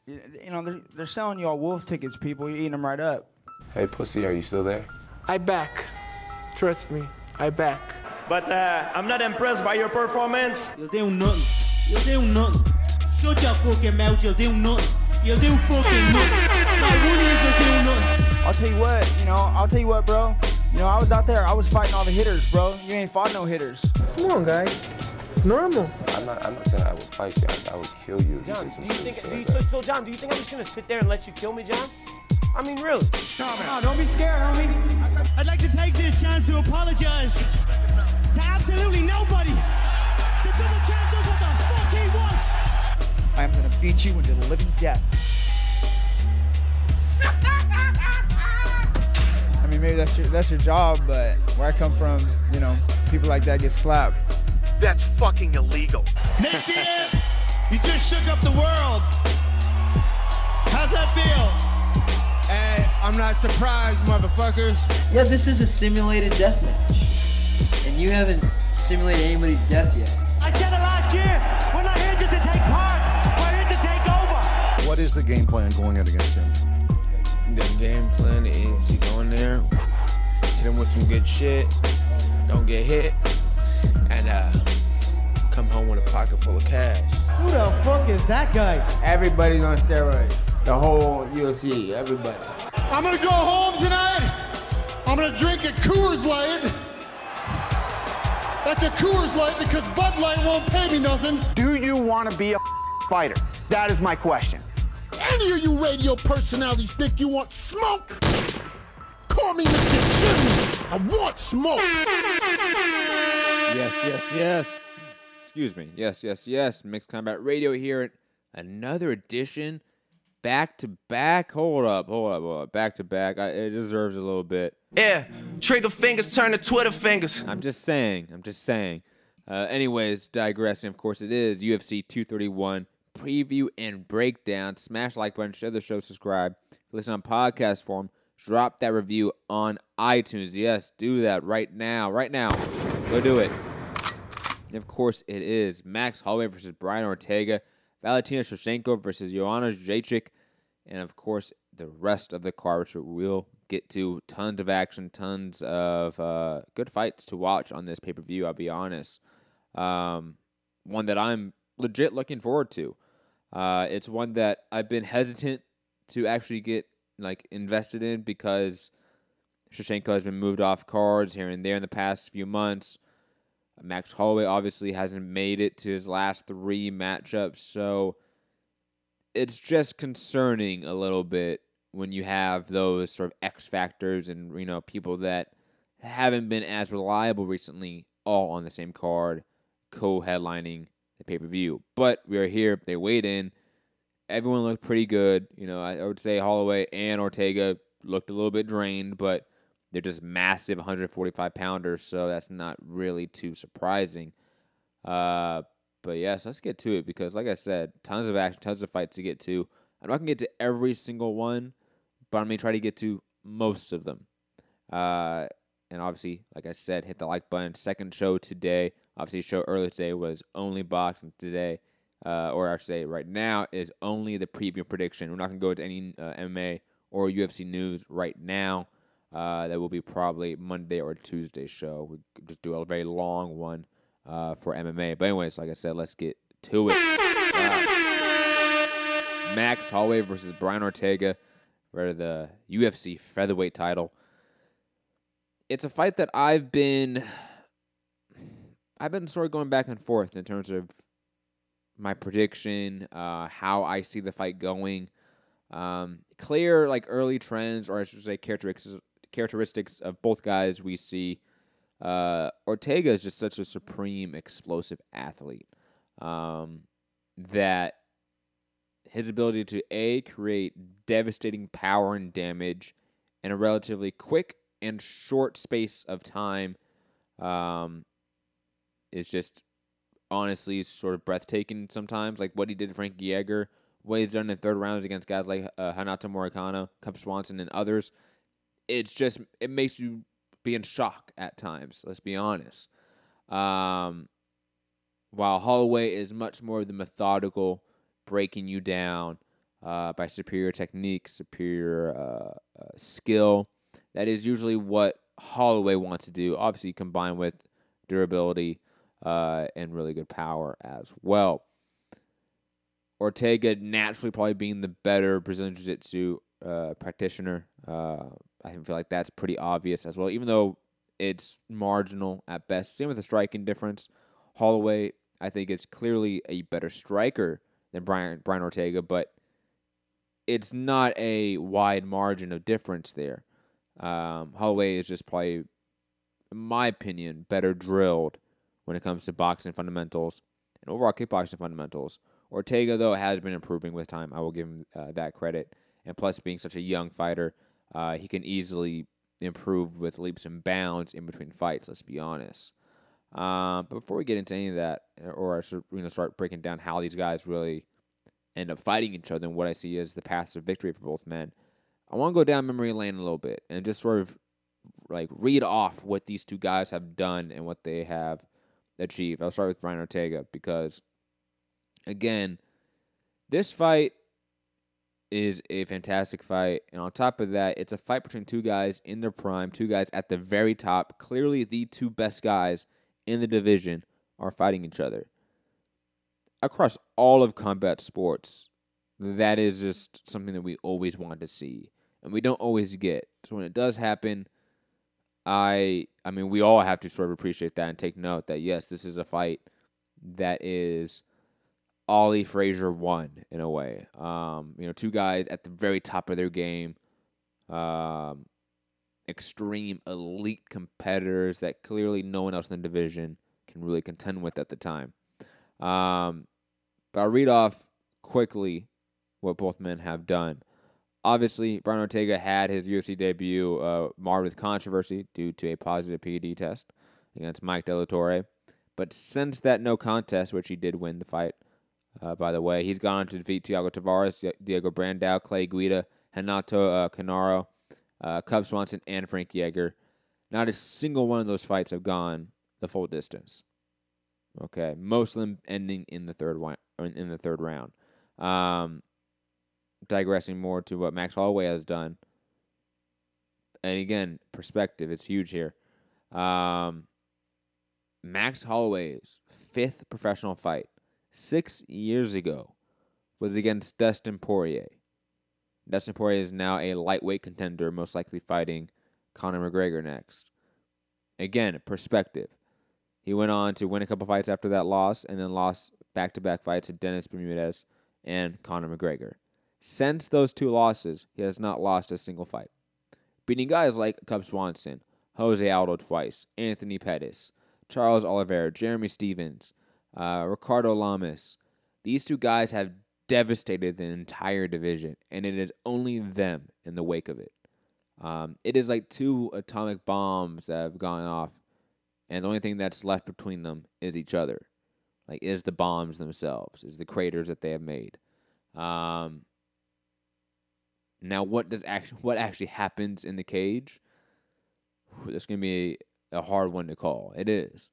They're selling you all wolf tickets, people. You're eating them right up. Hey, pussy, are you still there? I back. Trust me, I back. But I'm not impressed by your performance. You'll do nothing. You'll do nothing. Shut your fucking mouth, you'll do nothing. You'll do fucking nothing. Not one is you'll do nothing. I'll tell you what, bro. I was out there, I was fighting all the hitters, bro. You ain't fought no hitters. Come on, guys. It's normal. I'm not saying I would fight you. I would kill you. John, do you think I'm just gonna sit there and let you kill me, John? I mean, really? No, don't be scared, homie. I'd like to take this chance to apologize to absolutely nobody. The double champ does what the fuck he wants. I'm gonna beat you into the living death. I mean, maybe that's your job, but where I come from, people like that get slapped. That's fucking illegal. Next year, you just shook up the world. How's that feel? Hey, I'm not surprised, motherfuckers. Yeah, this is a simulated death match. And you haven't simulated anybody's death yet. I said it last year. We're not here just to take part. We're here to take over. What is the game plan going in against him? The game plan is you go in there, hit him with some good shit, don't get hit, and come home with a pocket full of cash. Who the fuck is that guy? Everybody's on steroids. The whole UFC, everybody. I'm gonna go home tonight. I'm gonna drink a Coors Light. That's a Coors Light because Bud Light won't pay me nothing. Do you want to be a fighter? That is my question. Any of you radio personalities think you want smoke? Call me Mr. Chimney. I want smoke. Yes. Excuse me. Yes. Mixed Combat Radio here. Another edition. Back to back. Hold up. Back to back. It deserves a little bit. Yeah, trigger fingers turn to Twitter fingers. I'm just saying. Anyways, digressing. Of course, it is UFC 231 preview and breakdown. Smash the like button, share the show, subscribe, listen on podcast form, drop that review on iTunes. Yes, do that right now. Go do it. And of course, it is Max Holloway versus Brian Ortega, Valentina Shevchenko versus Joanna Jedrzejczyk, and of course, the rest of the card, which we'll get to. Tons of action, tons of good fights to watch on this pay-per-view, I'll be honest. One that I'm legit looking forward to. It's one that I've been hesitant to actually get invested in because Shevchenko has been moved off cards here and there in the past few months. Max Holloway obviously hasn't made it to his last 3 matchups, so it's just concerning a little bit when you have those sort of X factors and people that haven't been as reliable recently all on the same card, co-headlining the pay-per-view. But we are here. They weighed in. Everyone looked pretty good. I would say Holloway and Ortega looked a little bit drained, but they're just massive 145-pounders, so that's not really too surprising. But yes, let's get to it because, like I said, tons of action, tons of fights to get to. I'm not going to get to every single one, but I'm going to try to get to most of them. And obviously, like I said, hit the like button. Second show today. Obviously, show earlier today was only boxing today. Or I should say right now is only the preview prediction. We're not going to go into any MMA or UFC news right now. That will be probably Monday or Tuesday show. We just do a very long one for MMA. But anyways, like I said, let's get to it. Max Holloway versus Brian Ortega for the UFC featherweight title. It's a fight that I've been sort of going back and forth in terms of my prediction, how I see the fight going. Clear early trends, or I should say characteristics of both guys we see. Ortega is just such a supreme, explosive athlete that his ability to create devastating power and damage in a relatively quick and short space of time is just honestly sort of breathtaking sometimes. Like what he did to Frankie Yeager, what he's done in third rounds against guys like Renato Moicano, Cub Swanson, and others. It makes you be in shock at times, let's be honest. While Holloway is much more the methodical, breaking you down, by superior technique, superior skill. That is usually what Holloway wants to do, obviously combined with durability and really good power as well. Ortega naturally probably being the better Brazilian Jiu-Jitsu practitioner. I feel like that's pretty obvious as well, even though it's marginal at best. Same with the striking difference. Holloway, I think, is clearly a better striker than Brian Ortega, but it's not a wide margin of difference there. Holloway is just probably, in my opinion, better drilled when it comes to boxing fundamentals and overall kickboxing fundamentals. Ortega, though, has been improving with time. I will give him that credit. And plus, being such a young fighter, he can easily improve with leaps and bounds in between fights, let's be honest. But before we get into any of that, or I should start breaking down how these guys really end up fighting each other and what I see as the path to victory for both men, I want to go down memory lane a little bit and just sort of like read off what these two guys have done and what they have achieved. I'll start with Brian Ortega because, again, this fight is a fantastic fight. And on top of that, it's a fight between two guys in their prime, two guys at the very top. Clearly, the two best guys in the division are fighting each other. Across all of combat sports, that is just something that we always want to see. And we don't always get. So when it does happen, I mean, we all have to sort of appreciate that and take note that, yes, this is a fight that is Ollie Frazier 1 in a way. Two guys at the very top of their game, extreme elite competitors that clearly no one else in the division can really contend with at the time. But I'll read off quickly what both men have done. Obviously, Brian Ortega had his UFC debut marred with controversy due to a positive PED test against Mike De La Torre. But since that no contest, which he did win the fight, by the way, he's gone on to defeat Thiago Tavares, Diego Brandao, Clay Guida, Renato Canaro, Cub Swanson, and Frank Yeager. Not a single one of those fights have gone the full distance. Okay, most of them ending in the third round. Digressing more to what Max Holloway has done. And again, perspective, it's huge here. Max Holloway's 5th professional fight 6 years ago was against Dustin Poirier. Dustin Poirier is now a lightweight contender, most likely fighting Conor McGregor next. Again, perspective. He went on to win a couple fights after that loss and then lost back-to-back fights to Dennis Bermudez and Conor McGregor. Since those two losses, he has not lost a single fight. Beating guys like Cub Swanson, Jose Aldo twice, Anthony Pettis, Charles Oliveira, Jeremy Stevens, Ricardo Lamas. These two guys have devastated the entire division, and it is only them in the wake of it. It is like two atomic bombs that have gone off, and the only thing that's left between them is each other. Like, is the bombs themselves, is the craters that they have made. Now, what actually happens in the cage? This is going to be a hard one to call. It is.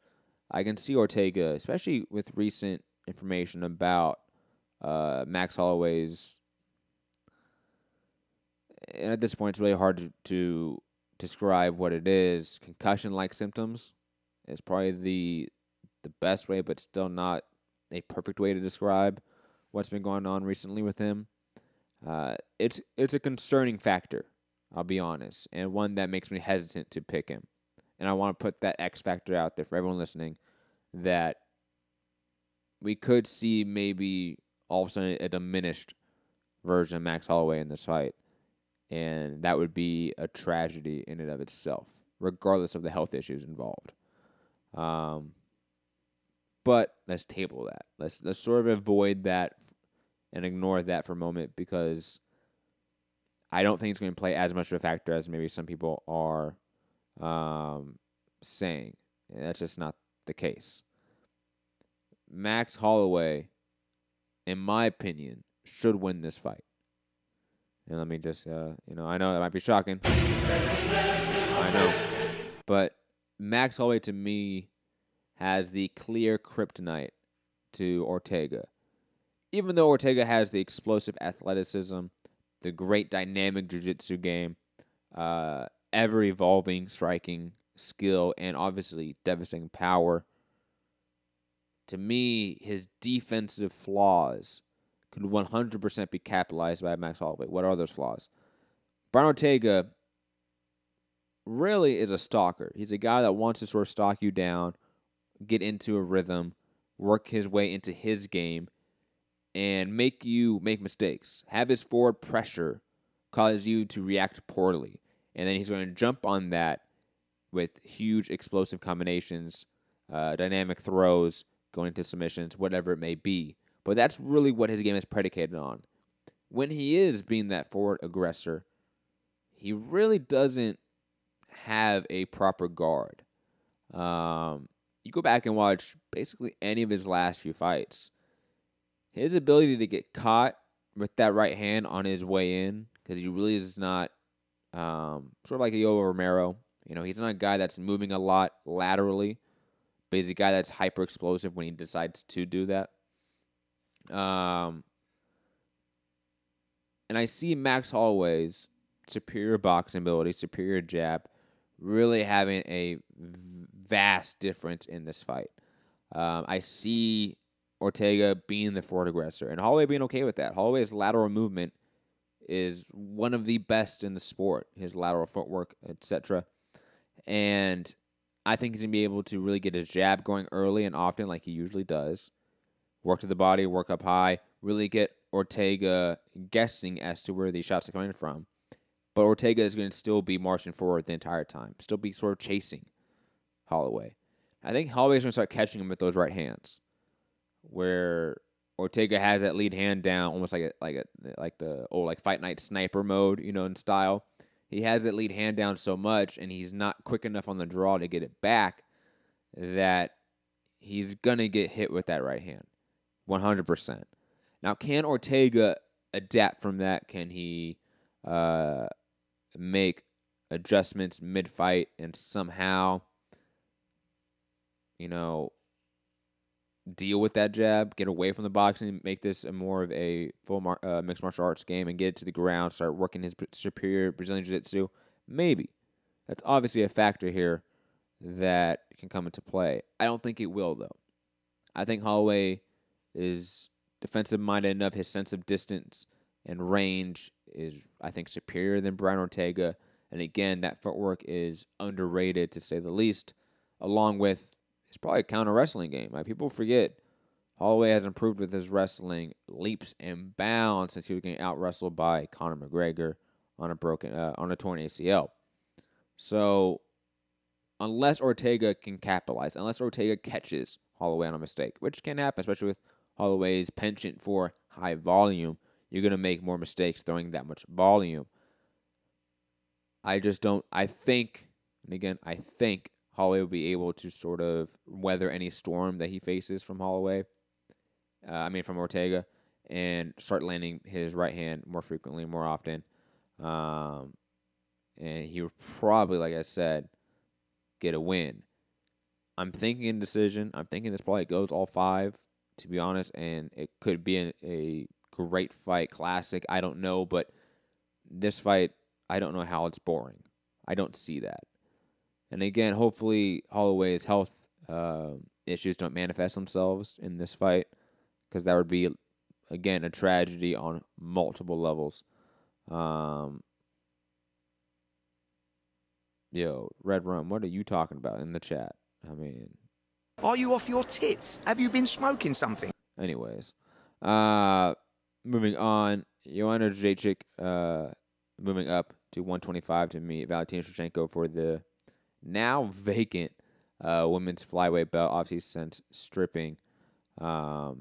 I can see Ortega, especially with recent information about Max Holloway's. And at this point, it's really hard to describe what it is. Concussion-like symptoms is probably the best way, but still not a perfect way to describe what's been going on recently with him. It's a concerning factor, I'll be honest, and one that makes me hesitant to pick him. And I want to put that X factor out there for everyone listening, that we could see maybe all of a sudden a diminished version of Max Holloway in this fight. And that would be a tragedy in and of itself, regardless of the health issues involved. But let's table that. Let's sort of avoid that and ignore that for a moment, because I don't think it's going to play as much of a factor as maybe some people are saying. And that's just not the case. Max Holloway, in my opinion, should win this fight. And let me just, I know that might be shocking. I know. But Max Holloway, to me, has the clear kryptonite to Ortega. even though Ortega has the explosive athleticism, the great dynamic jiu-jitsu game, ever-evolving striking skill, and obviously devastating power, to me, his defensive flaws could 100% be capitalized by Max Holloway. What are those flaws? Brian Ortega really is a stalker. He's a guy that wants to sort of stalk you down, get into a rhythm, work his way into his game, and make you make mistakes. Have his forward pressure cause you to react poorly. And then he's going to jump on that with huge explosive combinations, dynamic throws, going into submissions, whatever it may be. But that's really what his game is predicated on. When he is being that forward aggressor, he really doesn't have a proper guard. You go back and watch basically any of his last few fights. His ability to get caught with that right hand on his way in, because he really is not sort of like a Yoel Romero. You know, he's not a guy that's moving a lot laterally, but he's a guy that's hyper explosive when he decides to do that. And I see Max Holloway's superior boxing ability, superior jab, really having a vast difference in this fight. I see Ortega being the forward aggressor, and Holloway being okay with that. Holloway's lateral movement is one of the best in the sport, his lateral footwork, etc. And I think he's going to be able to really get his jab going early and often like he usually does. Work to the body, work up high, really get Ortega guessing as to where these shots are coming from. But Ortega is going to still be marching forward the entire time, still be sort of chasing Holloway. I think Holloway's going to start catching him with those right hands, where Ortega has that lead hand down, almost like the old Fight Night sniper mode, in style. He has that lead hand down so much, and he's not quick enough on the draw to get it back, that he's gonna get hit with that right hand, 100%. Now, can Ortega adapt from that? Can he make adjustments mid-fight and somehow, deal with that jab, get away from the boxing, make this more of a full mixed martial arts game and get it to the ground, start working his superior Brazilian Jiu-Jitsu? Maybe. That's obviously a factor here that can come into play. I don't think it will, though. I think Holloway is defensive-minded enough. His sense of distance and range is, I think, superior than Brian Ortega. And again, that footwork is underrated, to say the least, along with it's probably a counter wrestling game. People forget Holloway has improved with his wrestling leaps and bounds since he was getting out wrestled by Conor McGregor on a torn ACL. So unless Ortega can capitalize, unless Ortega catches Holloway on a mistake, which can happen, especially with Holloway's penchant for high volume, you're going to make more mistakes throwing that much volume. I think Holloway will be able to sort of weather any storm that he faces from Ortega, and start landing his right hand more frequently, more often. And he would probably, like I said, get a win. I'm thinking decision. I'm thinking this probably goes all 5, to be honest, and it could be a great fight, classic. I don't know, but this fight, I don't know how it's boring. I don't see that. And again, hopefully Holloway's health issues don't manifest themselves in this fight, because that would be, again, a tragedy on multiple levels. Red Rum, what are you talking about in the chat? Are you off your tits? Have you been smoking something? Anyways, moving on, Joanna Jedrzejczyk moving up to 125 to meet Valentina Shevchenko for the now vacant women's flyweight belt, obviously since stripping Nico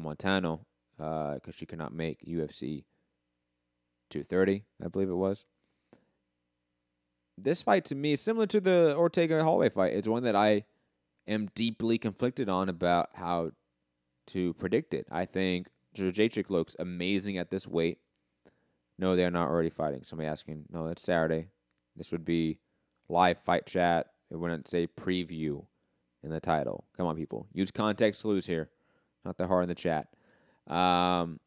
Montano because she could not make UFC 230, I believe it was. This fight, to me, is similar to the Ortega-Holloway fight. It's one that I am deeply conflicted on about how to predict it. I think Jedrzejczyk looks amazing at this weight. No, they're not already fighting. Somebody asking, no, it's Saturday. This would be live fight chat. It wouldn't say preview in the title. Come on, people. Use context clues here. Not that hard in the chat. Shevchenko,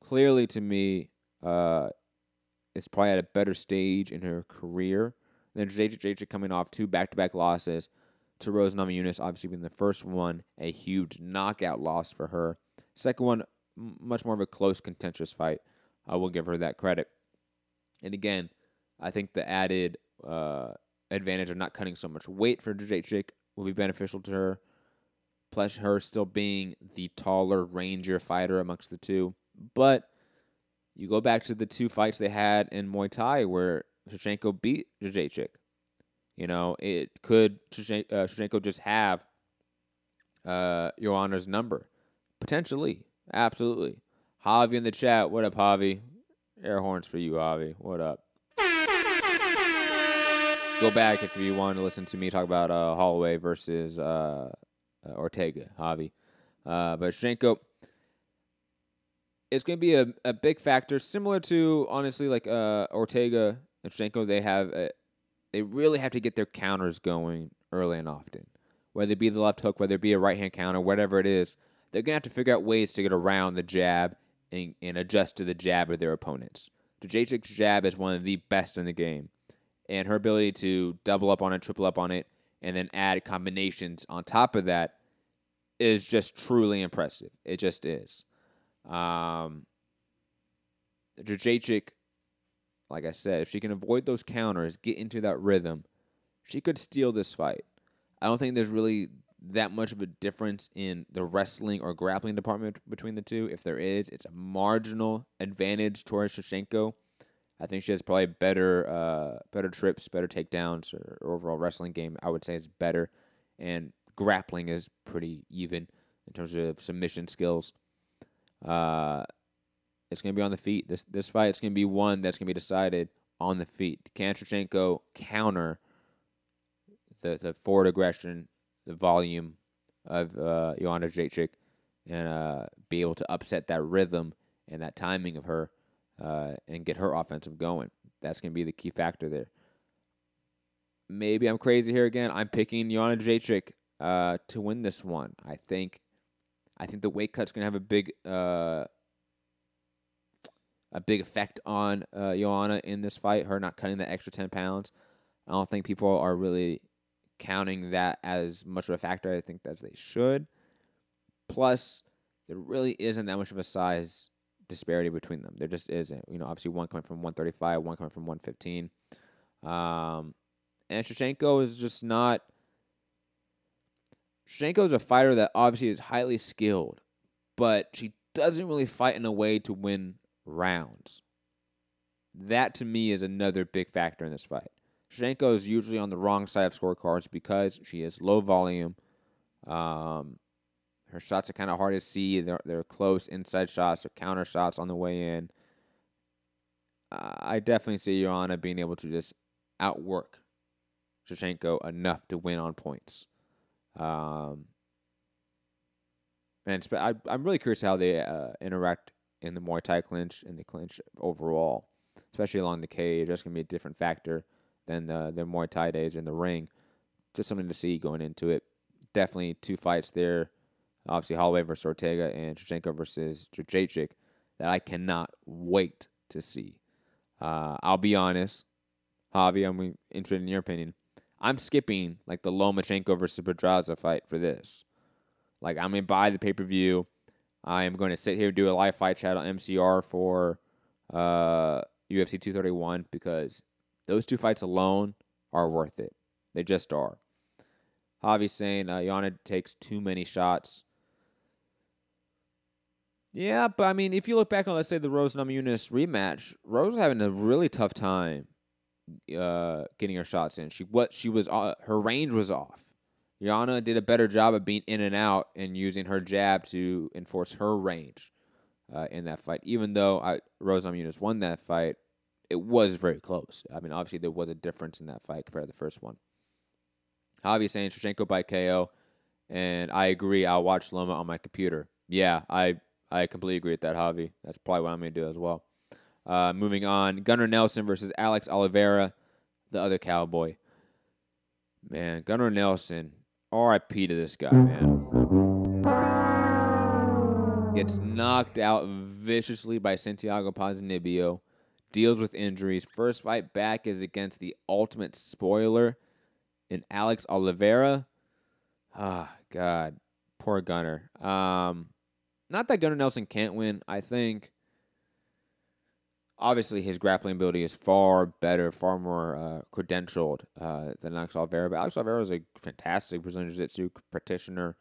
clearly to me, is probably at a better stage in her career than Jedrzejczyk, coming off 2 back-to-back losses to Rose Namajunas, obviously being the first one a huge knockout loss for her. Second one, much more of a close, contentious fight. I will give her that credit. And again, I think the added advantage of not cutting so much weight for Jedrzejczyk will be beneficial to her. Plus, her still being the taller, rangier fighter amongst the two. But you go back to the 2 fights they had in Muay Thai where Shevchenko beat Jedrzejczyk. You know, it could Shevchenko just have Joanna's number? Potentially. Absolutely. Javi in the chat. What up, Javi? Air horns for you, Javi. What up? Go back if you want to listen to me talk about Holloway versus Ortega, Javi. But Shevchenko, it's going to be a big factor, similar to, honestly, like Ortega and Shevchenko. They really have to get their counters going early and often. Whether it be the left hook, whether it be a right-hand counter, whatever it is, they're going to have to figure out ways to get around the jab and adjust to the jab of their opponents. Jedrzejczyk's jab is one of the best in the game. And her ability to double up on it, triple up on it, and then add combinations on top of that is just truly impressive. It just is. Jedrzejczyk, like I said, if she can avoid those counters, get into that rhythm, she could steal this fight. I don't think there's really that much of a difference in the wrestling or grappling department between the two. If there is, it's a marginal advantage towards Shevchenko. I think she has probably better trips, better takedowns. Her overall wrestling game, I would say, is better. And grappling is pretty even in terms of submission skills. It's going to be on the feet. This fight is going to be one that's going to be decided on the feet. Can Shevchenko counter the forward aggression, the volume of Joanna Jedrzejczyk, and be able to upset that rhythm and that timing of her and get her offensive going? That's going to be the key factor there. Maybe I'm crazy here again. I'm picking Joanna Jedrzejczyk to win this one. I think the weight cut's going to have a big effect on Joanna in this fight, her not cutting the extra 10 pounds. I don't think people are really counting that as much of a factor, I think, as they should. Plus, there really isn't that much of a size disparity between them. There just isn't. You know, obviously one coming from 135, one coming from 115. And Shevchenko is just not... Shevchenko is a fighter that obviously is highly skilled, but she doesn't really fight in a way to win rounds. That, to me, is another big factor in this fight. Shevchenko is usually on the wrong side of scorecards because she is low volume. Her shots are kind of hard to see. They're close inside shots or counter shots on the way in. I definitely see Joanna being able to just outwork Shevchenko enough to win on points. And I'm really curious how they interact in the Muay Thai clinch and the clinch overall, especially along the cage. That's going to be a different factor than the Muay Thai days in the ring. Just something to see going into it. Definitely 2 fights there. Obviously, Holloway versus Ortega and Shevchenko versus Jedrzejczyk that I cannot wait to see. I'll be honest, Javi, I'm interested in your opinion. I'm skipping like the Lomachenko versus Pedraza fight for this. Like, I'm going to buy the pay-per-view. I am going to sit here and do a live fight chat on MCR for UFC 231 because those 2 fights alone are worth it. They just are. Javi's saying Joanna takes too many shots. Yeah, but I mean, if you look back on, let's say, the Rose Namajunas rematch, Rose was having a really tough time getting her shots in. Her range was off. Joanna did a better job of being in and out and using her jab to enforce her range in that fight. Even though Rose Namajunas won that fight, it was very close. I mean, obviously there was a difference in that fight compared to the first one. Javi saying Shevchenko by KO, and I agree. I'll watch Loma on my computer. Yeah, I completely agree with that, Javi. That's probably what I'm going to do as well. Moving on, Gunnar Nelson versus Alex Oliveira, the other cowboy. Man, Gunnar Nelson, R.I.P. to this guy, man. Gets knocked out viciously by Santiago Ponzinibbio. Deals with injuries. First fight back is against the ultimate spoiler in Alex Oliveira. Ah, God. Poor Gunnar. Not that Gunnar Nelson can't win. I think, obviously, his grappling ability is far better, far more credentialed than Alex Oliveira. But Alex Oliveira is a fantastic Brazilian Jiu-Jitsu practitioner.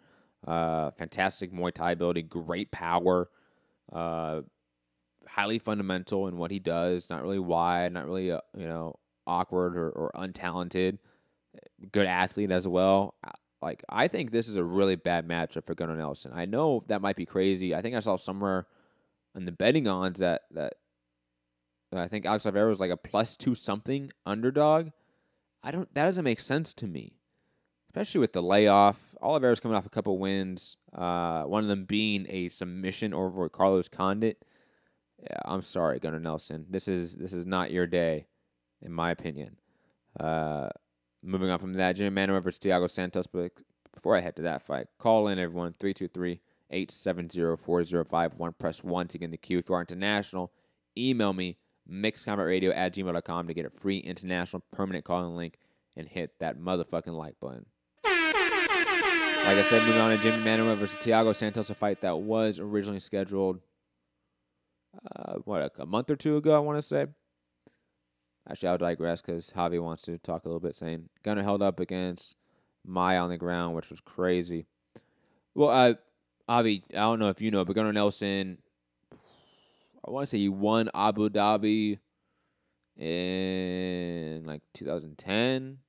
Fantastic Muay Thai ability. Great power. Highly fundamental in what he does. Not really wide. Not really, awkward or untalented. Good athlete as well. Like, I think this is a really bad matchup for Gunnar Nelson. I know that might be crazy. I think I saw somewhere in the betting odds that I think Alex Oliveira was like a +2 something underdog. That doesn't make sense to me, especially with the layoff. Oliveira's coming off a couple wins. One of them being a submission over Carlos Condit. Yeah, I'm sorry, Gunnar Nelson. This is not your day, in my opinion. Moving on from that, Jimmy Manuwa versus Thiago Santos. But before I head to that fight, call in, everyone, 323-870-4051. Press 1 to get in the queue. If you are international, email me, mixedcombatradio@gmail.com to get a free international permanent calling link and hit that motherfucking like button. Like I said, moving on to Jimmy Manuwa versus Thiago Santos, a fight that was originally scheduled, a month or two ago, I want to say. Actually, I'll digress because Javi wants to talk a little bit, saying Gunnar held up against Maya on the ground, which was crazy. Well, Javi, I don't know if you know, but Gunnar Nelson, I want to say he won Abu Dhabi in like 2010.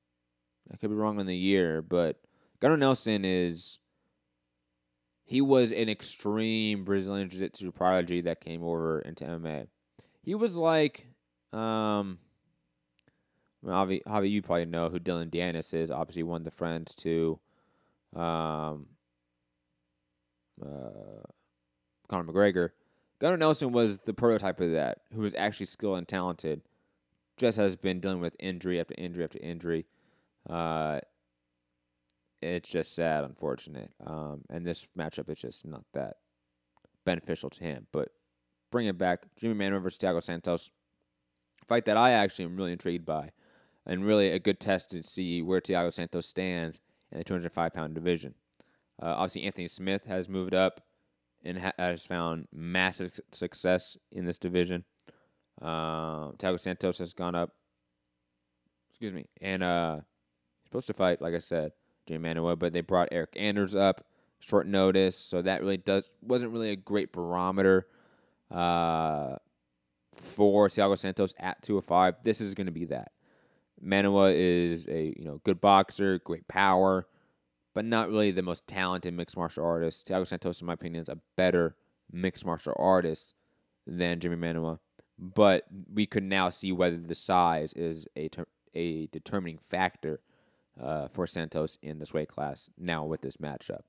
I could be wrong on the year, but Gunnar Nelson he was an extreme Brazilian Jiu-Jitsu prodigy that came over into MMA. He was like, Javi, you probably know who Dylan Danis is. Obviously, one of the friends to Conor McGregor. Gunnar Nelson was the prototype of that, who was actually skilled and talented, just has been dealing with injury after injury after injury. It's just sad, unfortunate. And this matchup is just not that beneficial to him. But bring it back, Jimmy Manuwa versus Thiago Santos, fight that I actually am really intrigued by, and really a good test to see where Thiago Santos stands in the 205-pound division. Obviously, Anthony Smith has moved up and has found massive success in this division. Thiago Santos has gone up. Excuse me. And he's supposed to fight, like I said, Jimmy Manuwa, but they brought Eric Anders up short notice, so that really wasn't really a great barometer for Thiago Santos at 205. This is going to be that. Manuwa is a good boxer, great power, but not really the most talented mixed martial artist. Thiago Santos, in my opinion, is a better mixed martial artist than Jimmy Manuwa. But we could now see whether the size is a determining factor for Santos in this weight class now with this matchup.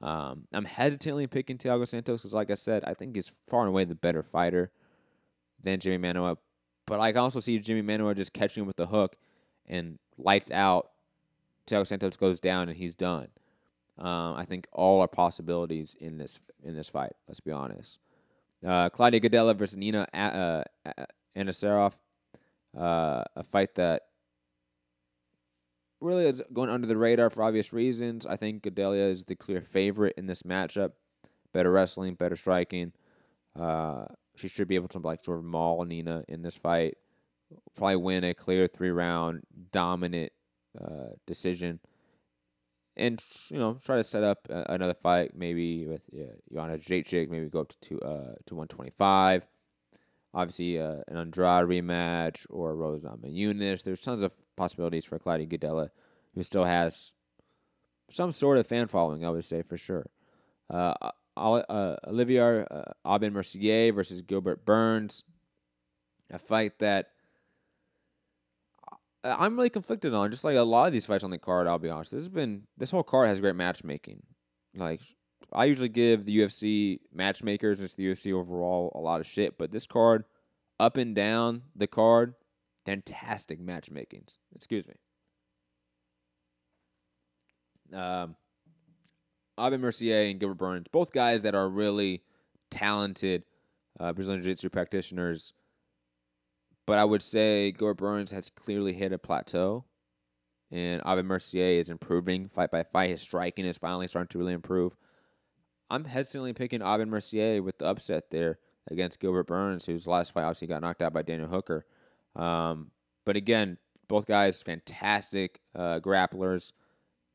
I'm hesitantly picking Thiago Santos because, like I said, I think he's far and away the better fighter than Jimmy Manuwa. But I can also see Jimmy Manuwa just catching him with the hook and lights out. Thiago Santos goes down and he's done. I think all are possibilities in this fight. Let's be honest. Claudia Gadelha versus Nina Anasarov, a fight that really is going under the radar for obvious reasons. I think Gadelha is the clear favorite in this matchup. Better wrestling, better striking. She should be able to sort of maul Nina in this fight. Probably win a clear 3-round dominant decision, and try to set up another fight maybe with Joanna Jedrzejczyk. Maybe go up to 125. Obviously, an Andrade rematch or Rose Namajunas. There's tons of possibilities for Claudia Gadelha, who still has some sort of fan following, I would say, for sure. Olivier Aubin-Mercier versus Gilbert Burns, a fight that I'm really conflicted on. Just like a lot of these fights on the card, I'll be honest. This whole card has great matchmaking. Like, I usually give the UFC matchmakers, just the UFC overall, a lot of shit. But this card, up and down the card, fantastic matchmakings. Excuse me. Ivan Mercier and Gilbert Burns, both guys that are really talented Brazilian Jiu-Jitsu practitioners. But I would say Gilbert Burns has clearly hit a plateau, and Ivan Mercier is improving fight by fight. His striking is finally starting to really improve. I'm hesitantly picking Ivan Mercier with the upset there against Gilbert Burns, whose last fight obviously got knocked out by Daniel Hooker. But again, both guys fantastic grapplers,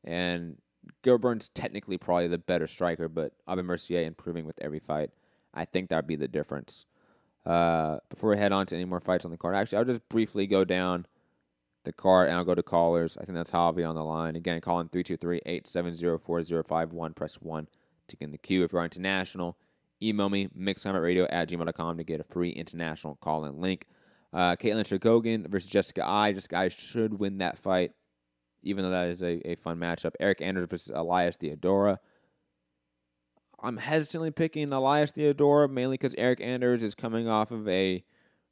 and Gilbert Burns technically probably the better striker, but Ivan Mercier improving with every fight. I think that would be the difference. Before we head on to any more fights on the card, actually, I'll just briefly go down the card, and I'll go to callers. I think that's Javi on the line. Again, call in 323-870-4051. Press 1 to get in the queue. If you're international, email me, mixclimateradio@gmail.com to get a free international call-in link. Caitlin Stragogan versus Jessica Ai. Jessica Ai should win that fight, even though that is a fun matchup. Eric Anders versus Elias Theodora. I'm hesitantly picking Elias Theodora, mainly because Eric Anders is coming off of a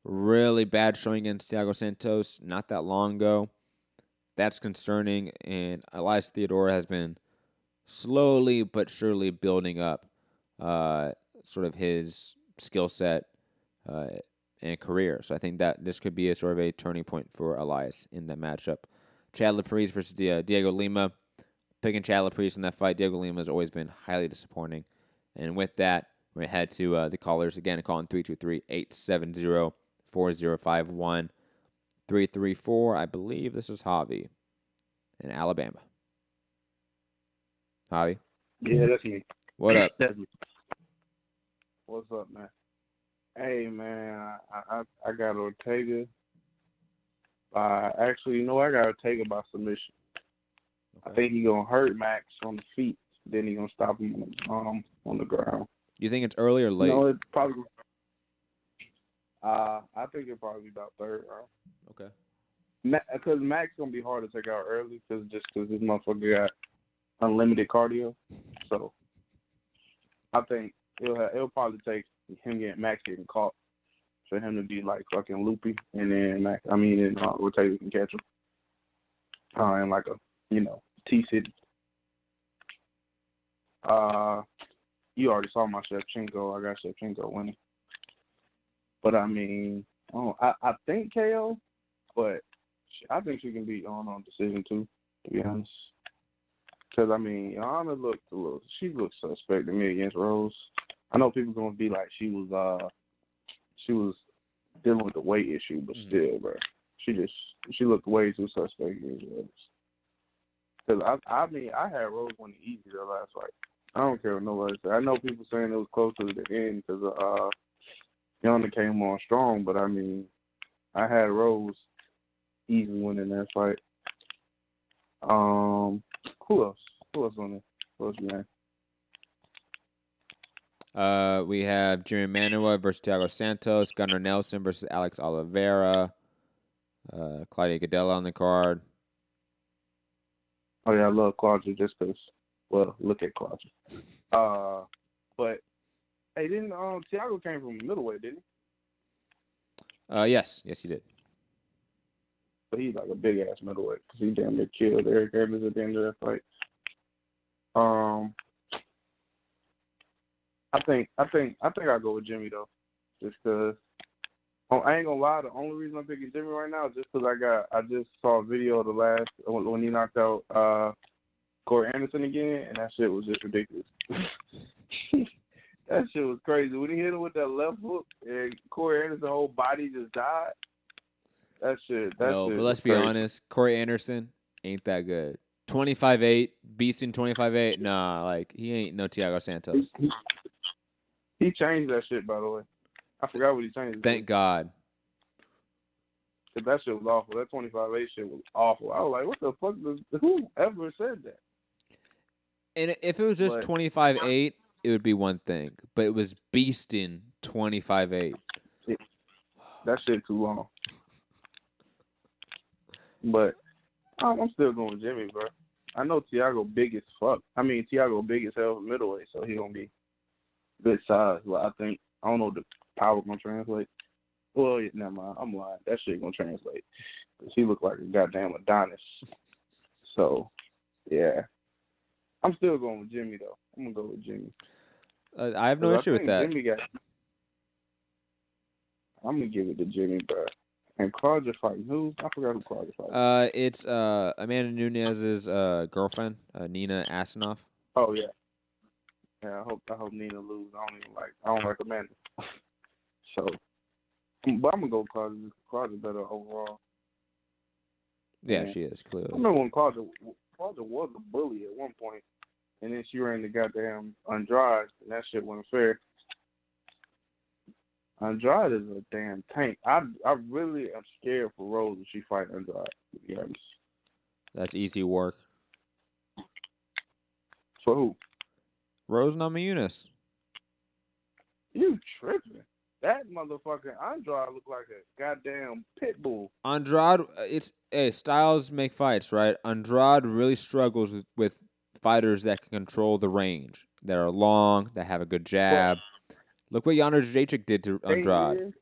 really bad showing against Thiago Santos not that long ago. That's concerning, and Elias Theodora has been slowly but surely building up sort of his skill set and career. So I think that this could be a sort of a turning point for Elias in that matchup. Chad Laprise versus Diego Lima. Picking Chad Laprise in that fight. Diego Lima has always been highly disappointing. And with that, we're going to head to the callers. Again, calling 323-870-4051. 334, I believe this is Javi in Alabama. Javi? Yeah, that's me. What up? That's me. What's up, man? Hey, man, I got Ortega. Actually, you know, I got Ortega by submission. Okay. I think he's going to hurt Max on the feet. Then he's going to stop him on the ground. You think it's early or late? No, it's probably... I think it'll probably be about third round. Okay. Because Max going to be hard to take out early because this motherfucker got unlimited cardio. So I think it'll probably take Max getting caught for him to be like fucking loopy, and then Ortega can catch him in like a T-City. You already saw my Shevchenko. I got Shevchenko winning, but I mean, I think KO, but I think she can beat on decision too. To be honest. Because, I mean, Joanna she looked suspect to me against Rose. I know people going to be like she was dealing with the weight issue, but still, bro. She looked way too suspect against Rose. Because, I mean, I had Rose winning easy the last fight. I don't care what nobody said. I know people saying it was close to the end because Joanna came on strong, but, I mean, I had Rose easy winning that fight. Who else? Who else on there? Who else you have? We have Jimmy Manuwa versus Thiago Santos, Gunnar Nelson versus Alex Oliveira, Claudia Gadella on the card. Oh, yeah, I love Claudia just because, well, look at Claudia. But, hey, didn't Thiago came from middleweight, didn't he? Yes, he did. So he's like a big ass middleweight because he damn near killed Eric Evans at the end of that fight. I think I'll go with Jimmy though, just because I ain't gonna lie. The only reason I'm picking Jimmy right now is just because I just saw a video of the last when he knocked out Corey Anderson again, and that shit was just ridiculous. That shit was crazy when he hit him with that left hook and Corey Anderson's whole body just died. That shit. But let's be honest, Corey Anderson ain't that good. 25-8, beasting 25-8. Nah, like he ain't no Thiago Santos. He changed that shit, by the way. I forgot what he changed. Thank God. That shit was awful. That 25-8 shit was awful. I was like, what the fuck? Who ever said that? And if it was just 25-8, it would be one thing. But it was beasting 25-8. That shit too long. But I'm still going with Jimmy, bro. I know Thiago big as fuck. Thiago big as hell for middleweight, so he gonna be good size. But I don't know if the power gonna translate. Well, yeah, never mind. I'm lying. That shit gonna translate. Cause he look like a goddamn Adonis. So, yeah. I'm still going with Jimmy, though. I'm going to go with Jimmy. I have no issue with that. I'm going to give it to Jimmy, bro. And Claudia fighting who? I forgot who Claudia fighting. It's Amanda Nunes's girlfriend, Nina Asanoff. Oh, yeah. Yeah, I hope Nina lose. I don't like Amanda. So, but I'm going to go with Claudia. Claudia better overall. Yeah, she is, clearly. I remember when Claudia was a bully at one point, and then she ran the goddamn Andrade, and that shit wasn't fair. Andrade is a damn tank. I really am scared for Rose if she fight Andrade, to be honest. That's easy work. For who? Rose Namajunas. You tripping. That motherfucking Andrade look like a goddamn pit bull. Andrade, styles make fights, right? Andrade really struggles with fighters that can control the range, that are long, that have a good jab. Look what Joanna Jedrzejczyk did to Andrade.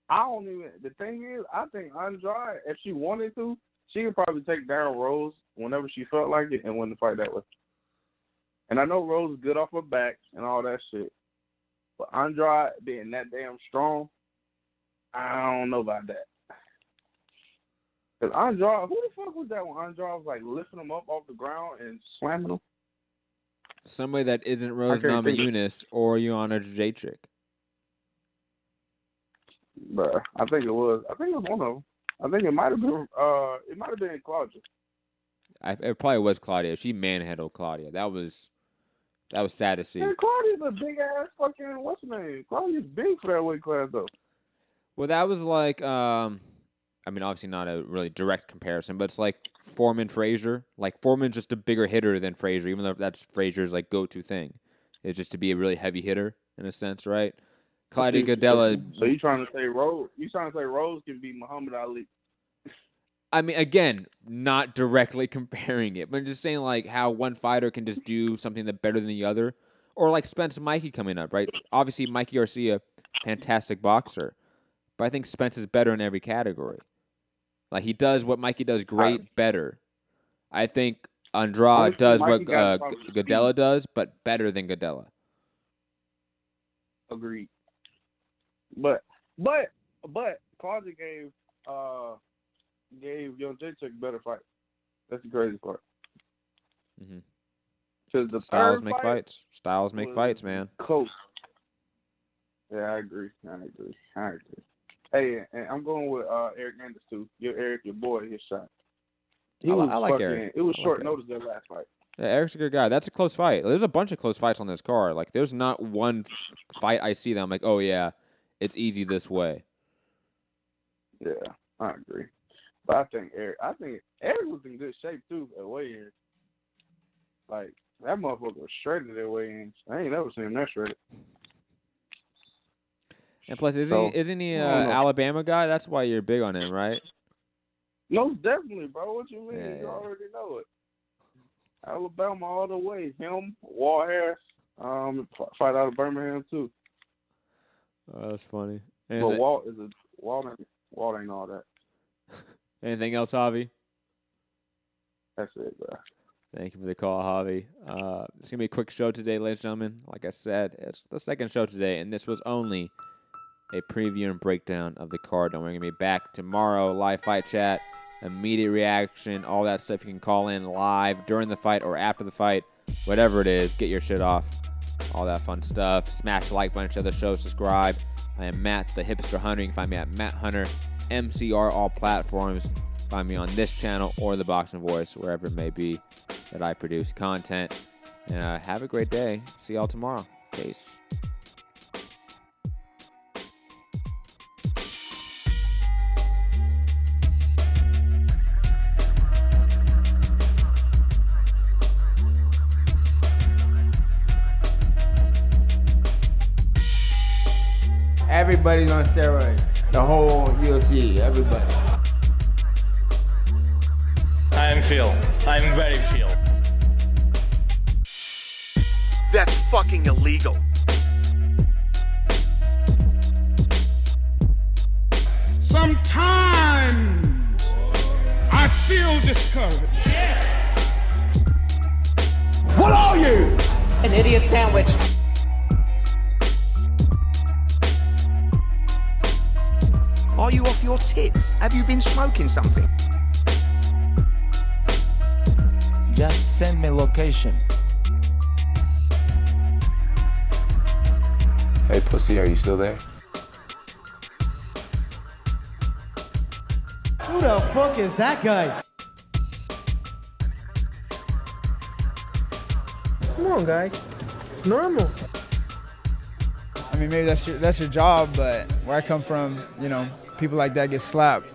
The thing is, I think Andrade, if she wanted to, she could probably take down Rose whenever she felt like it and win the fight that way. And I know Rose is good off her back and all that shit. But Andrade being that damn strong, I don't know about that. Because Andrade, who the fuck was that when Andrade was like lifting him up off the ground and slamming him? Somebody that isn't Rose Namajunas or Joanna Jedrzejczyk. Bruh, I think it was one of them. I think it might have been Claudia. It probably was Claudia. She manhandled Claudia. That was sad to see. Hey, Claudia's a big ass fucking what's her name? Claudia's big for that weight class though. Well, that was like I mean, obviously not a really direct comparison, but it's like Foreman Frazier. Like Foreman's just a bigger hitter than Frazier, even though that's Frazier's like go-to thing. It's just to be a really heavy hitter in a sense, right? Claudia Gadelha. So you trying to say Rose? You trying to say Rose can beat Muhammad Ali? I mean, again, not directly comparing it, but just saying like how one fighter can just do something that better than the other, or like Spence and Mikey coming up, right? Obviously, Mikey Garcia, fantastic boxer, but I think Spence is better in every category. Like he does what Mikey does great, better. I think Andrade does what Gadelha does, but better than Gadelha. Agreed. But Claudia gave Jedrzejczyk a better fight. That's the crazy part. Mm-hmm. The styles make fights. Styles make fights, man. Close. Yeah, I agree. Hey, and I'm going with Eric Anders too. Give Eric, your boy, his shot. I like Eric. It was short notice that last fight. Yeah, Eric's a good guy. That's a close fight. There's a bunch of close fights on this card. Like, there's not one fight I see that I'm like, oh yeah, it's easy this way. Yeah, I agree. But I think Eric was in good shape too at weigh-in. Like that motherfucker was shredded at weigh-ins. I ain't never seen him that shredded. And plus, isn't he Alabama guy? That's why you're big on him, right? Most definitely, bro. What you mean? Yeah. You already know it. Alabama all the way. Him, Walt Harris, fight out of Birmingham too. Oh, that's funny. But Walt ain't all that. Anything else, Javi? That's it, bro. Thank you for the call, Javi. It's going to be a quick show today, ladies and gentlemen. Like I said, it's the second show today, and this was only a preview and breakdown of the card. And we're going to be back tomorrow, live fight chat, immediate reaction, all that stuff. You can call in live during the fight or after the fight, whatever it is. Get your shit off, all that fun stuff. Smash the like button, share the show, subscribe. I am Matt, the Hipster Hunter. You can find me at Matt Hunter, MCR, all platforms. Find me on this channel or the Boxing Voice, wherever it may be that I produce content. And have a great day. See y'all tomorrow. Peace. Everybody's on steroids. The whole UFC, everybody. I am Phil. I'm very Phil. That's fucking illegal. Sometimes I feel discouraged. What are you? An idiot sandwich. Are you off your tits? Have you been smoking something? Just send me location. Hey, pussy, are you still there? Who the fuck is that guy? Come on, guys. It's normal. I mean, maybe that's your job, but where I come from, you know, people like that get slapped.